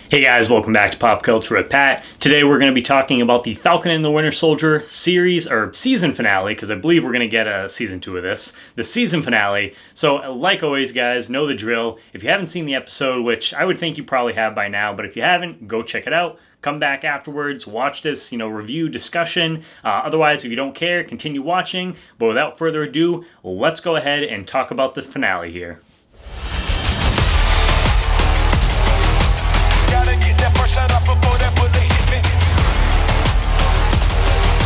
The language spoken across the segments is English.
Hey guys, welcome back to Pop Culture with Pat. Today we're going to be talking about the Falcon and the Winter Soldier series, or season finale, because I believe we're going to get a season 2 of this. The season finale. So, like always guys, know the drill. If you haven't seen the episode, which I would think you probably have by now, but if you haven't, go check it out. Come back afterwards, watch this, review, discussion. Otherwise, if you don't care, continue watching. But without further ado, let's go ahead and talk about the finale here.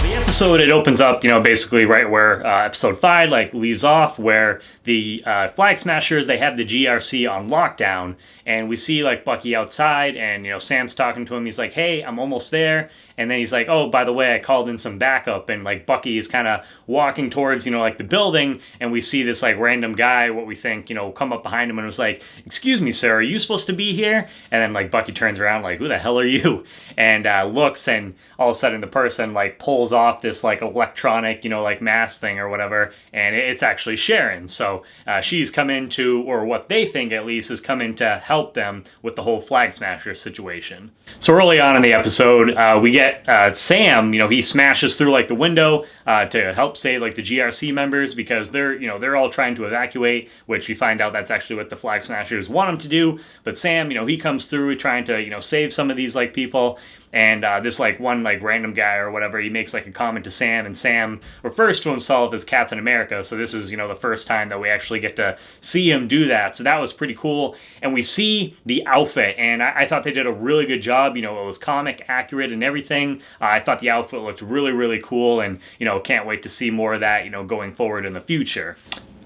The episode, it opens up, basically right where episode 5 leaves off, where the Flag Smashers, they have the GRC on lockdown, and we see Bucky outside, and Sam's talking to him. He's like, "Hey, I'm almost there." And then he's like, "Oh, by the way, I called in some backup." And Bucky is kind of walking towards the building, and we see this random guy, what we think come up behind him and was like, "Excuse me, sir, are you supposed to be here?" And then Bucky turns around "Who the hell are you?" And looks, and all of a sudden the person pulls off this electronic mask thing or whatever, and it's actually Sharon. So she's come in to, or what they think at least, is come in to help them with the whole Flag Smasher situation. So early on in the episode, we get Sam. He smashes through the window to help save the GRC members, because they're all trying to evacuate, which we find out that's actually what the Flag Smashers want him to do. But Sam, he comes through trying to save some of these people. And this one random guy or whatever, he makes a comment to Sam, and Sam refers to himself as Captain America. So this is the first time that we actually get to see him do that. So that was pretty cool. And we see the outfit, and I thought they did a really good job. It was comic accurate and everything. I thought the outfit looked really, really cool, and can't wait to see more of that going forward in the future.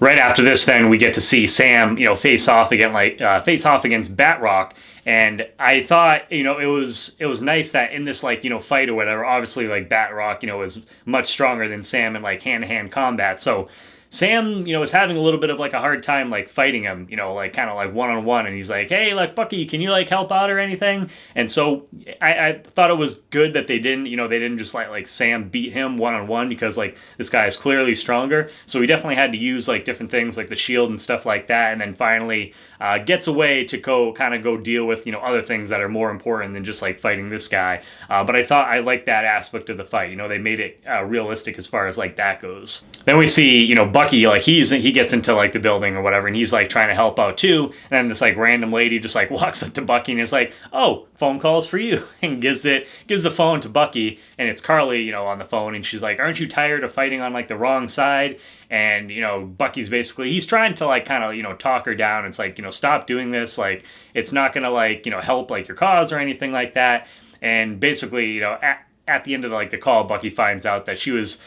Right after this, then we get to see Sam, face off against Batroc. And I thought, it was nice that in this, fight or whatever, obviously, Batroc, is much stronger than Sam in, hand-to-hand combat. So Sam, is having a little bit of, a hard time, fighting him, kind of, one-on-one. And he's like, "Hey, Bucky, can you, help out or anything?" And so I thought it was good that they didn't, they didn't just let, Sam beat him one-on-one, because, this guy is clearly stronger. So he definitely had to use, different things, the shield and stuff like that. And then finally gets away to go deal with, other things that are more important than just, fighting this guy. But I thought I liked that aspect of the fight. They made it realistic as far as, that goes. Then we see, Bucky, he gets into the building or whatever, and he's trying to help out too. And then this random lady just walks up to Bucky and is like, "Oh, phone calls for you," and gives the phone to Bucky, and it's Carly, on the phone, and she's like, "Aren't you tired of fighting on the wrong side?" And Bucky's basically, he's trying to kind of talk her down. It's "Stop doing this. It's not gonna help your cause or anything like that." And basically, at the end of the call, Bucky finds out that she was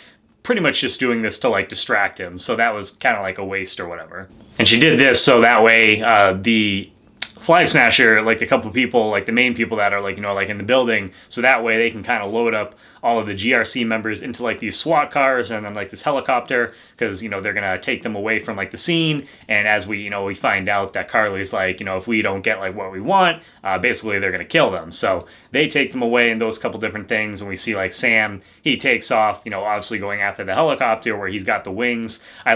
pretty much just doing this to distract him. So that was kind of a waste or whatever. And she did this so that way the Flag Smasher, the couple of people, the main people that are in the building, so that way they can kind of load up all of the GRC members into these SWAT cars and then this helicopter, because they're gonna take them away from the scene. And as we we find out that Carly's if we don't get what we want, basically they're gonna kill them. So they take them away in those couple different things, and we see Sam, he takes off, obviously going after the helicopter where he's got the wings. I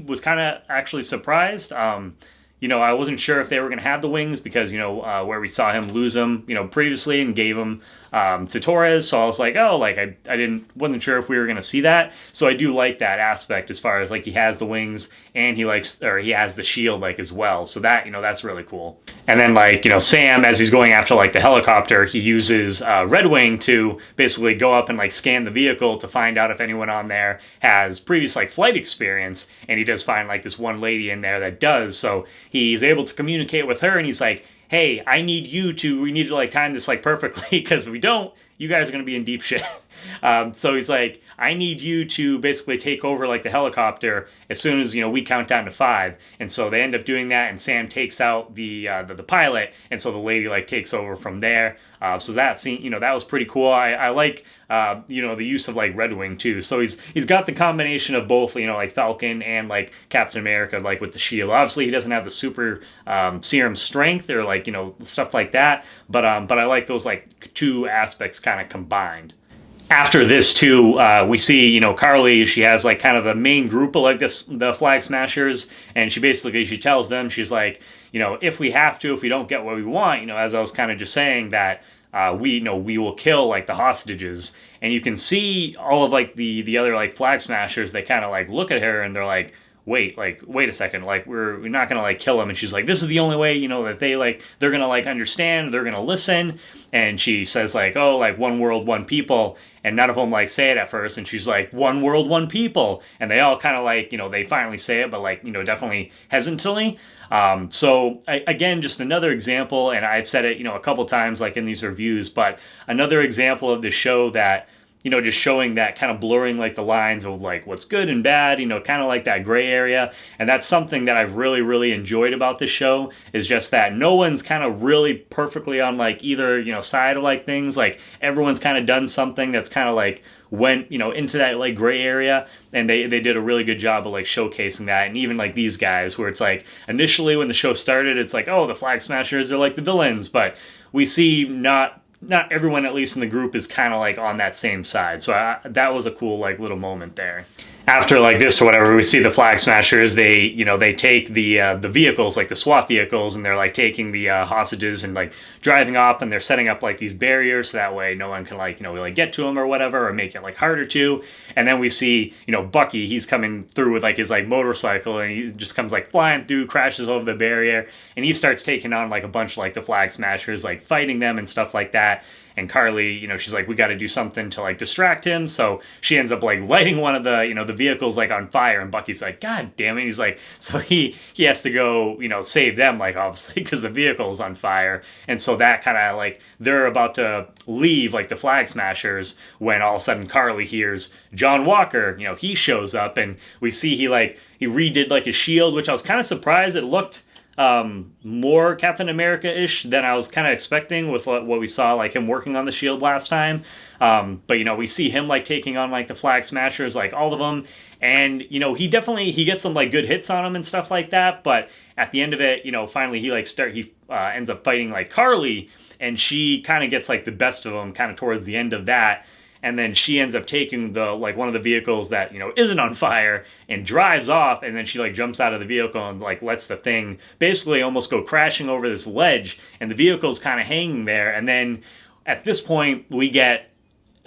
was kind of actually surprised. I wasn't sure if they were going to have the wings, because, where we saw him lose them, previously, and gave them to Torres. So I was like, oh, I wasn't sure if we were going to see that. So I do like that aspect as far as he has the wings, and he has the shield as well. So that, that's really cool. And then Sam, as he's going after the helicopter, he uses Red Wing to basically go up and scan the vehicle to find out if anyone on there has previous flight experience. And he does find this one lady in there that does. So he's able to communicate with her, and he's like, "Hey, we need to time this perfectly, because if we don't, you guys are going to be in deep shit." So he's like, "I need you to basically take over the helicopter as soon as we count down to 5." And so they end up doing that, and Sam takes out the pilot, and so the lady takes over from there. So that scene, that was pretty cool. I like the use of Red Wing too. So he's got the combination of both Falcon and Captain America with the shield. Obviously he doesn't have the super serum strength or stuff like that, but I like those two aspects kind of combined. After this too, we see, Carly, she has like kind of the main group of like the flag smashers, and she tells them, she's like, if we have to, if we don't get what we want, as I was kind of just saying, that we will kill like the hostages. And you can see all of like the other like flag smashers, they kind of like look at her and they're like, wait a second, like we're not gonna like kill them. And she's like, this is the only way, that they're gonna like understand, they're gonna listen. And she says like, oh, like one world, one people. And none of them like say it at first. And she's like, one world, one people. And they all kind of like, they finally say it, but like, definitely hesitantly. Again, just another example, and I've said it, a couple times like in these reviews, but another example of the show that, just showing that kind of blurring like the lines of like what's good and bad, kind of like that gray area. And that's something that I've really, really enjoyed about this show, is just that no one's kind of really perfectly on like either, side of like things. Like everyone's kind of done something that's kind of like went, into that like gray area, and they did a really good job of like showcasing that. And even like these guys, where it's like initially when the show started, it's like, oh, the flag smashers are like the villains, but we see not everyone, at least in the group, is kind of like on that same side. So that was a cool like little moment there. After like this or whatever, we see the flag smashers. They take the vehicles, like the SWAT vehicles, and they're like taking the hostages and like driving off, and they're setting up like these barriers so that way no one can like like get to them or whatever, or make it like harder to. And then we see Bucky. He's coming through with like his like motorcycle, and he just comes like flying through, crashes over the barrier, and he starts taking on like a bunch of like the flag smashers, like fighting them and stuff like that. And Carly, she's like, we got to do something to like distract him. So she ends up like lighting one of the, the vehicles like on fire. And Bucky's like, God damn it. He's like, so he has to go, save them, like obviously because the vehicle's on fire. And so that kind of like, they're about to leave like the flag smashers when all of a sudden Carly hears John Walker, he shows up, and we see he redid like his shield, which I was kind of surprised. It looked more Captain America-ish than I was kind of expecting with what we saw like him working on the shield last time. But we see him like taking on like the flag smashers, like all of them, and he gets some like good hits on them and stuff like that. But at the end of it, finally he ends up fighting like Carly, and she kind of gets like the best of him kind of towards the end of that. And then she ends up taking one of the vehicles that isn't on fire and drives off, and then she like jumps out of the vehicle and like lets the thing basically almost go crashing over this ledge, and the vehicle's kind of hanging there. And then at this point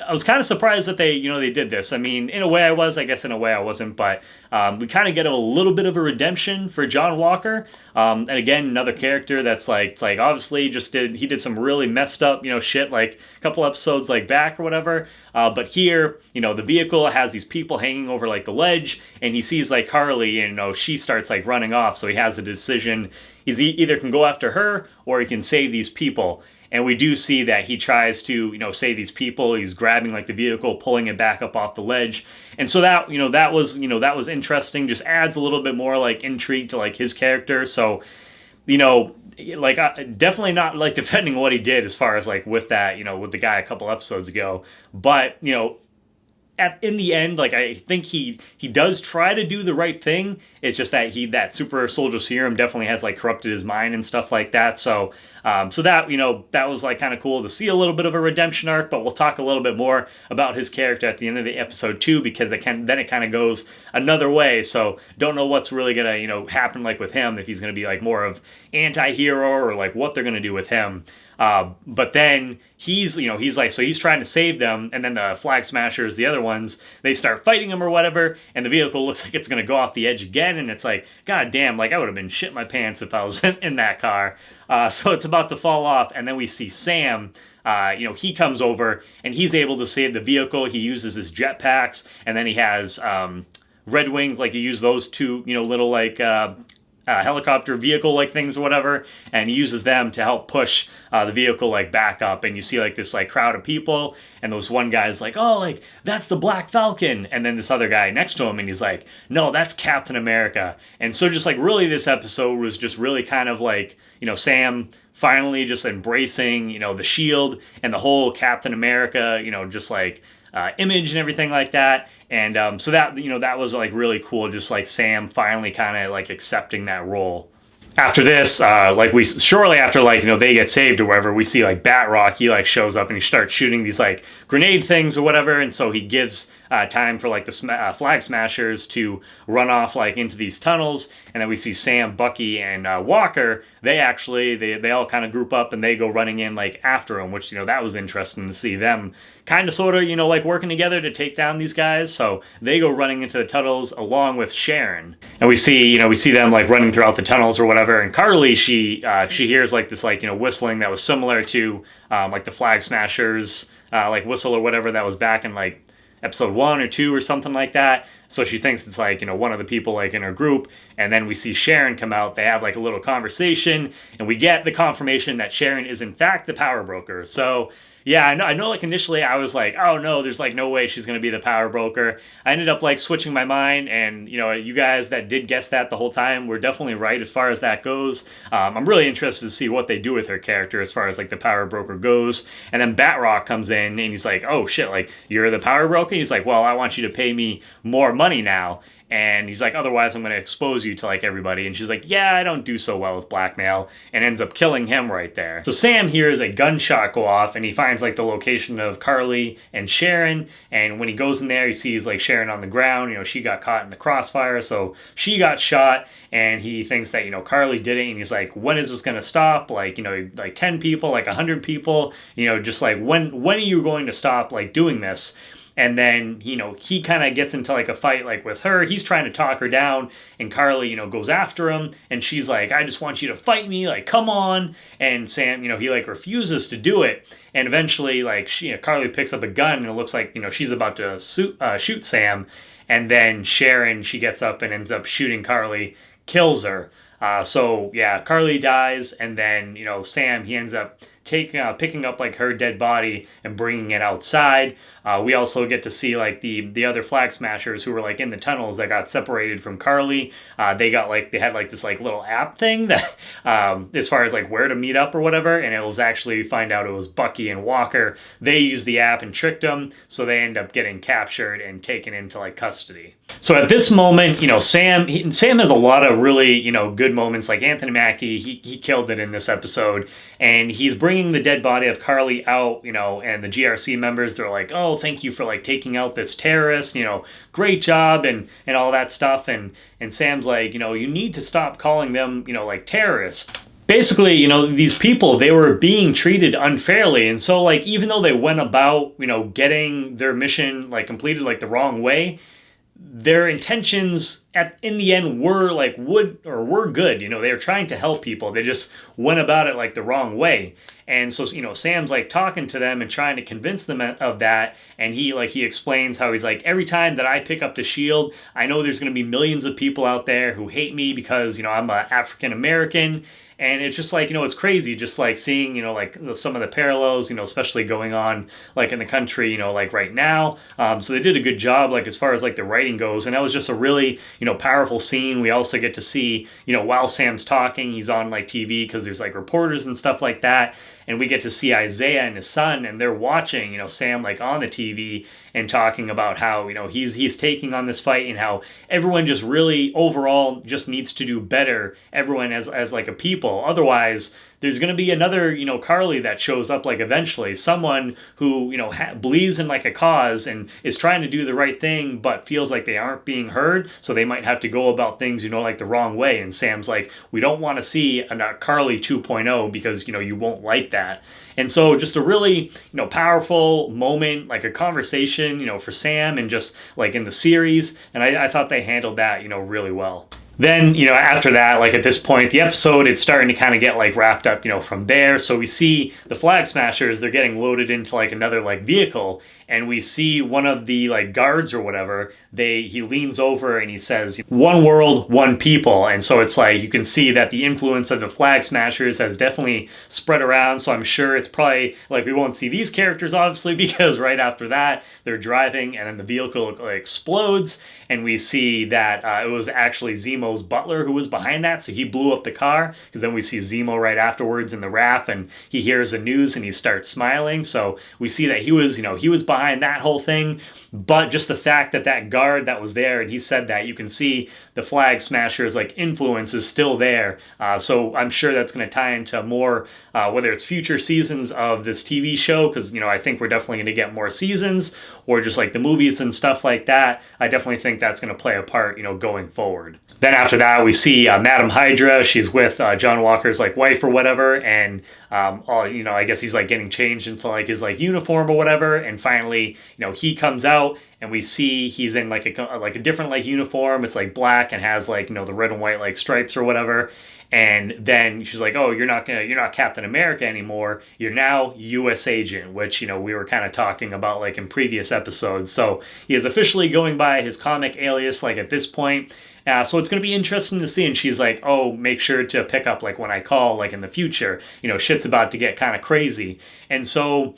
I was kind of surprised that they did this. I mean, in a way I was, I guess in a way I wasn't, but we kind of get a little bit of a redemption for John Walker. And again, another character that's like obviously he did some really messed up, shit like a couple episodes like back or whatever. But here, the vehicle has these people hanging over like the ledge, and he sees like Carly, and she starts like running off. So he has the decision. He's either can go after her or he can save these people. And we do see that he tries to, save these people. He's grabbing like the vehicle, pulling it back up off the ledge. And so that was interesting. Just adds a little bit more like intrigue to like his character. So, definitely not like defending what he did as far as like with that, with the guy a couple episodes ago. But, in the end, like I think he does try to do the right thing. It's just that that super soldier serum definitely has like corrupted his mind and stuff like that. So that that was like kind of cool to see a little bit of a redemption arc. But we'll talk a little bit more about his character at the end of the episode too, because it kind of goes another way. So don't know what's really gonna happen like with him, if he's gonna be like more of anti-hero or like what they're gonna do with him. But then he's trying to save them, and then the flag smashers, the other ones, they start fighting him or whatever, and the vehicle looks like it's going to go off the edge again, and it's like, God damn, like I would have been shit my pants if I was in that car. So it's about to fall off, and then we see Sam, he comes over, and he's able to save the vehicle. He uses his jetpacks, and then he has, Red Wings, like he used those two, little like, helicopter vehicle like things or whatever, and he uses them to help push the vehicle like back up. And you see like this like crowd of people, and those one guy's like, oh, like that's the Black Falcon, and then this other guy next to him, and he's like, no, that's Captain America. And so just like really this episode was just really kind of like Sam finally just embracing the shield and the whole Captain America just like image and everything like that. And so that that was like really cool, just like Sam finally kind of like accepting that role. After this, shortly after they get saved or whatever, we see like Batrock. He like shows up and he starts shooting these like grenade things or whatever, and so he gives time for like the flag smashers to run off like into these tunnels, and then we see Sam, Bucky, and Walker. They all kind of group up and they go running in like after him, which that was interesting to see them kind of sort of like working together to take down these guys. So they go running into the tunnels along with Sharon, and we see them like running throughout the tunnels or whatever. And Carly, she hears like this like whistling that was similar to like the flag smashers like whistle or whatever that was back in like episode 1 or 2 or something like that. So she thinks it's like one of the people like in her group. And then we see Sharon come out. They have like a little conversation, and we get the confirmation that Sharon is in fact the power broker. So yeah, I know like initially I was like, oh no, there's like no way she's going to be the power broker. I ended up like switching my mind, and you guys that did guess that the whole time were definitely right as far as that goes. I'm really interested to see what they do with her character as far as like the power broker goes. And then Batrock comes in and he's like, oh shit, like you're the power broker? He's like, well, I want you to pay me more money now. And he's like, otherwise I'm going to expose you to like everybody. And she's like, yeah, I don't do so well with blackmail, and ends up killing him right there. So Sam hears a gunshot go off, and he finds like the location of Carly and Sharon. And when he goes in there, he sees like Sharon on the ground. She got caught in the crossfire, so she got shot. And he thinks that Carly did it, and he's like, when is this going to stop? Like 10 people, like 100 people, just like when are you going to stop like doing this? And then, he kind of gets into like a fight like with her. He's trying to talk her down, and Carly, goes after him, and she's like, I just want you to fight me, like, come on. And Sam, he like refuses to do it. And eventually, like, Carly picks up a gun, and it looks like, she's about to shoot Sam. And then Sharon, she gets up and ends up shooting Carly, kills her. So yeah, Carly dies, and then, Sam, he ends up picking up like her dead body and bringing it outside. We also get to see like the other flag smashers who were like in the tunnels that got separated from Carly. They had like this like little app thing that as far as like where to meet up or whatever, and it was actually find out it was Bucky and Walker. They used the app and tricked them, so they end up getting captured and taken into like custody. So at this moment, Sam has a lot of really good moments. Like Anthony Mackie, he killed it in this episode, and he's bringing the dead body of Carly out, and the GRC members, they're like, oh, thank you for like taking out this terrorist, great job, and all that stuff. And Sam's like, you need to stop calling them, like terrorists. Basically, these people, they were being treated unfairly. And so like, even though they went about, getting their mission like completed like the wrong way, their intentions in the end were good. They were trying to help people. They just went about it like the wrong way. And so, Sam's like talking to them and trying to convince them of that. And he explains how he's like, every time that I pick up the shield, I know there's going to be millions of people out there who hate me because, I'm an African American. And it's just like, it's crazy just like seeing, like some of the parallels, especially going on like in the country, like right now. So they did a good job, like as far as like the writing goes. And that was just a really, powerful scene. We also get to see, while Sam's talking, he's on like TV because there's like reporters and stuff like that. And we get to see Isaiah and his son, and they're watching, Sam like on the TV and talking about how, he's taking on this fight, and how everyone just really overall just needs to do better. Everyone as like a people. Otherwise, there's going to be another, Carly that shows up like eventually. Someone who, believes in like a cause and is trying to do the right thing, but feels like they aren't being heard. So they might have to go about things, like the wrong way. And Sam's like, we don't want to see a Carly 2.0 because, you won't like that. And so just a really, powerful moment, like a conversation, for Sam and just like in the series. And I thought they handled that, really well. Then, after that, like at this point, the episode, it's starting to kind of get like wrapped up, from there. So we see the flag smashers, they're getting loaded into like another like vehicle. And we see one of the like guards or whatever, he leans over and he says, one world, one people. And so it's like, you can see that the influence of the flag smashers has definitely spread around. So I'm sure it's probably like, we won't see these characters obviously, because right after that, they're driving and then the vehicle like, explodes. And we see that it was actually Zemo's butler who was behind that. So he blew up the car, because then we see Zemo right afterwards in the RAF, and he hears the news and he starts smiling. So we see that he was behind behind that whole thing, but just the fact that that guard that was there, and he said that, you can see the Flag Smashers like influence is still there. So I'm sure that's going to tie into more, whether it's future seasons of this TV show, because I think we're definitely going to get more seasons, or just like the movies and stuff like that. I definitely think that's going to play a part, going forward. Then after that, we see Madam Hydra. She's with John Walker's like wife or whatever, and I guess he's like getting changed into like his like uniform or whatever. And finally, he comes out, and we see he's in like a different like uniform. It's like black and has like the red and white like stripes or whatever. And then she's like, "Oh, you're not Captain America anymore. You're now U.S. Agent," which we were kind of talking about like in previous episodes. So he is officially going by his comic alias like at this point. So it's going to be interesting to see. And she's like, "Oh, make sure to pick up like when I call, like in the future. Shit's about to get kind of crazy." And so,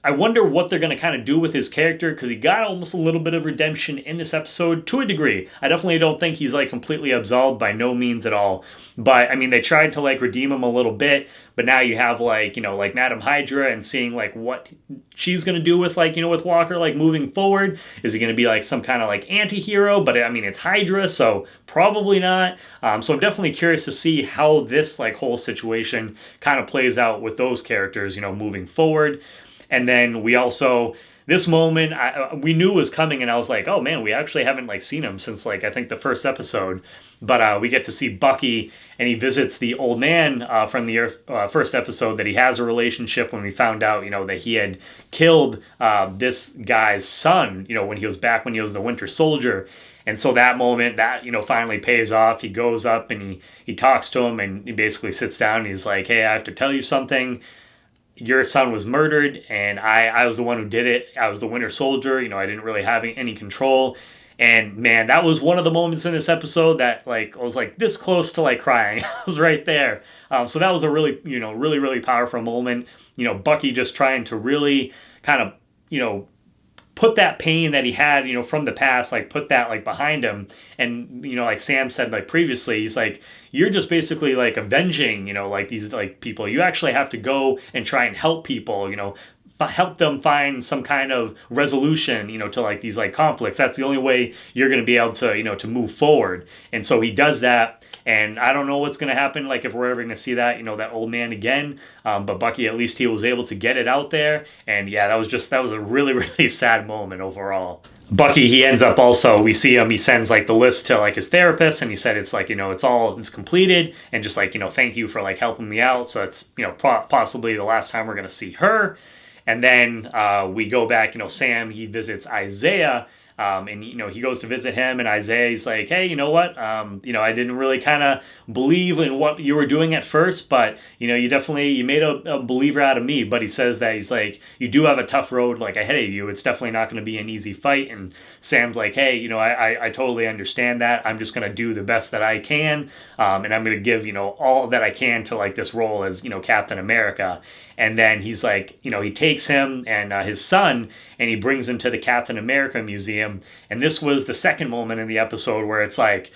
I wonder what they're going to kind of do with his character, because he got almost a little bit of redemption in this episode to a degree. I definitely don't think he's like completely absolved, by no means at all. But I mean, they tried to like redeem him a little bit, but now you have like, like Madam Hydra, and seeing like what she's going to do with like, with Walker, like moving forward. Is he going to be like some kind of like anti-hero? But I mean, it's Hydra, so probably not. So I'm definitely curious to see how this like whole situation kind of plays out with those characters, moving forward. And then we also, this moment, we knew was coming, and I was like, oh man, we actually haven't like seen him since like, I think the first episode. But we get to see Bucky, and he visits the old man from the first episode that he has a relationship, when we found out, that he had killed this guy's son, when he was the Winter Soldier. And so that moment, that, finally pays off. He goes up and he talks to him, and he basically sits down, and he's like, "Hey, I have to tell you something. Your son was murdered, and I was the one who did it. I was the Winter Soldier. I didn't really have any control." And man, that was one of the moments in this episode that like I was like this close to like crying. I was right there. So that was a really, really powerful moment. Bucky just trying to really kind of, put that pain that he had, from the past, like put that like behind him. And, like Sam said, like previously, he's like, you're just basically like avenging, like these like people. You actually have to go and try and help people, help them find some kind of resolution, to like these like conflicts. That's the only way you're going to be able to, to move forward. And so he does that. And I don't know what's going to happen, like if we're ever going to see that, that old man again. But Bucky, at least he was able to get it out there. And yeah, that was a really, really sad moment overall. Bucky, he ends up also, we see him, he sends like the list to like his therapist, and he said it's like, it's completed, and just like, thank you for like helping me out. So it's, possibly the last time we're going to see her. And then we go back, Sam, he visits Isaiah. And he goes to visit him, and Isaiah's like, "Hey, you know what? I didn't really kind of believe in what you were doing at first, but you made a believer out of me." But he says that he's like, "You do have a tough road like ahead of you. It's definitely not going to be an easy fight." And Sam's like, "Hey, I totally understand that. I'm just going to do the best that I can, and I'm going to give all that I can to like this role as Captain America." And then he's like, he takes him and his son, and he brings him to the Captain America Museum. And this was the second moment in the episode where it's like,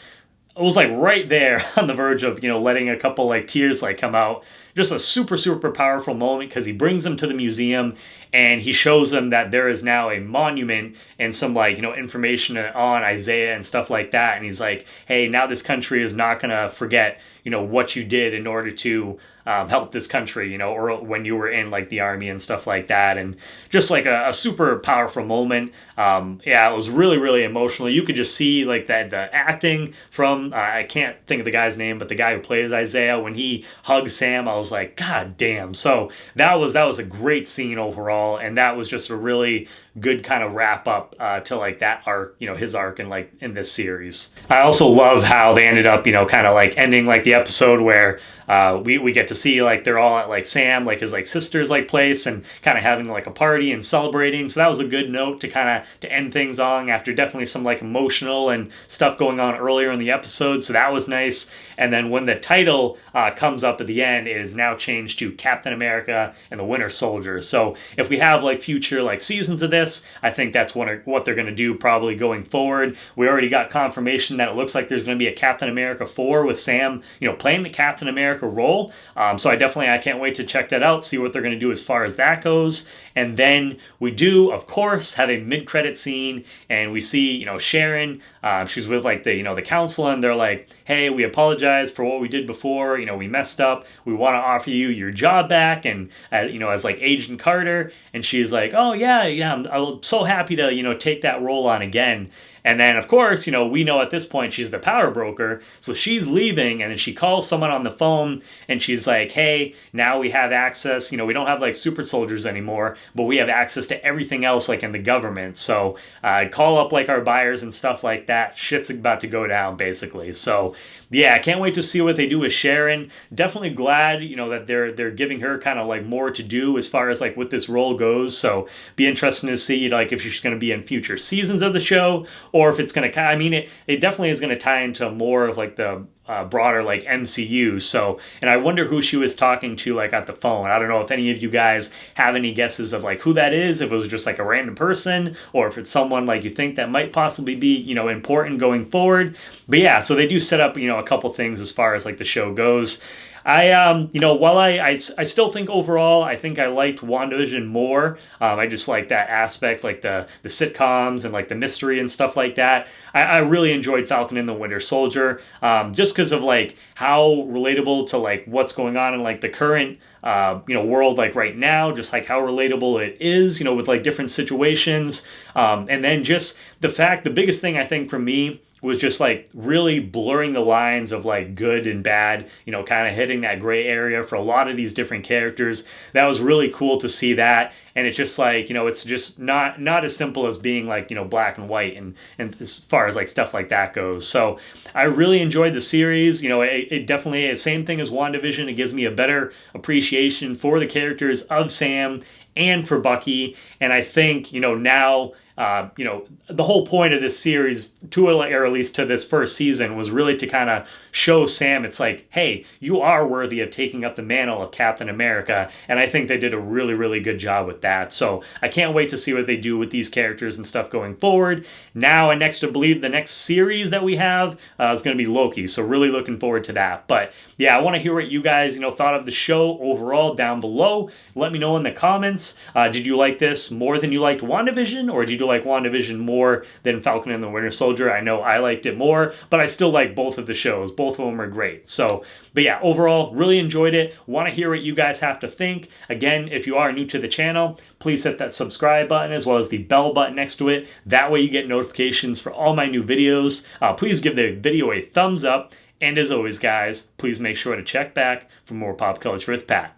I was like right there on the verge of, letting a couple like tears like come out. Just a super, super powerful moment, because he brings them to the museum, and he shows them that there is now a monument and some like, information on Isaiah and stuff like that. And he's like, "Hey, now this country is not going to forget, what you did in order to help this country, or when you were in like the army and stuff like that." And just like a super powerful moment. Yeah, it was really, really emotional. You could just see like that the acting from, I can't think of the guy's name, but the guy who plays Isaiah, when he hugs Sam, I was like, God damn. So that was a great scene overall. And that was just a really good kind of wrap up to like that arc, his arc in this series. I also love how they ended up, kind of like ending like the episode where we get to see like they're all at like Sam, like his like sister's like place, and kind of having like a party and celebrating. So that was a good note to kind of to end things on after definitely some like emotional and stuff going on earlier in the episode. So that was nice. And then when the title comes up at the end, it is now changed to Captain America and the Winter Soldier. So if we have like future like seasons of this, this. I think that's what they're going to do probably going forward. We already got confirmation that it looks like there's going to be a Captain America 4 with Sam, playing the Captain America role. So I can't wait to check that out, see what they're going to do as far as that goes. And then we do, of course, have a mid-credit scene, and we see, Sharon. She's with like the council, and they're like, "Hey, we apologize for what we did before. We messed up. We want to offer you your job back, and as like Agent Carter." And she's like, "Oh yeah, I'm so happy to take that role on again." And then, of course, we know at this point she's the power broker. So she's leaving, and then she calls someone on the phone, and she's like, "Hey, now we have access. We don't have like super soldiers anymore, but we have access to everything else like in the government. So call up like our buyers and stuff like that. Shit's about to go down, basically." So yeah, I can't wait to see what they do with Sharon. Definitely glad, that they're giving her kind of like more to do as far as like what this role goes. So be interesting to see like if she's going to be in future seasons of the show, or if it's going to, it definitely is going to tie into more of like the broader like MCU. So, and I wonder who she was talking to like at the phone. I don't know if any of you guys have any guesses of like who that is, if it was just like a random person, or if it's someone like you think that might possibly be, important going forward. But yeah, so they do set up, a couple things as far as like the show goes. While I still think overall, I think I liked WandaVision more. I just like that aspect, like the sitcoms and like the mystery and stuff like that. I really enjoyed Falcon and the Winter Soldier, just because of like how relatable to like what's going on in like the current world like right now, just like how relatable it is, with like different situations. And then just the biggest thing I think for me was just like really blurring the lines of like good and bad, kind of hitting that gray area for a lot of these different characters. That was really cool to see that. And it's just like, it's just not as simple as being like, black and white and as far as like stuff like that goes. So I really enjoyed the series. It definitely, same thing as WandaVision. It gives me a better appreciation for the characters of Sam and for Bucky. And I think, now, the whole point of this series, or at least to this first season, was really to kind of show Sam it's like, hey, you are worthy of taking up the mantle of Captain America. And I think they did a really, really good job with that. So I can't wait to see what they do with these characters and stuff going forward. Now, and next to believe the next series that we have is going to be Loki. So really looking forward to that. But yeah, I want to hear what you guys, thought of the show overall down below. Let me know in the comments. Did you like this more than you liked WandaVision, or did you like WandaVision more than Falcon and the Winter Soldier? I know I liked it more, but I still like both of the shows. Both of them are great. So, but yeah, overall, really enjoyed it. Want to hear what you guys have to think. Again, if you are new to the channel, please hit that subscribe button as well as the bell button next to it. That way you get notifications for all my new videos. Please give the video a thumbs up. And as always, guys, please make sure to check back for more Pop Culture with Pat.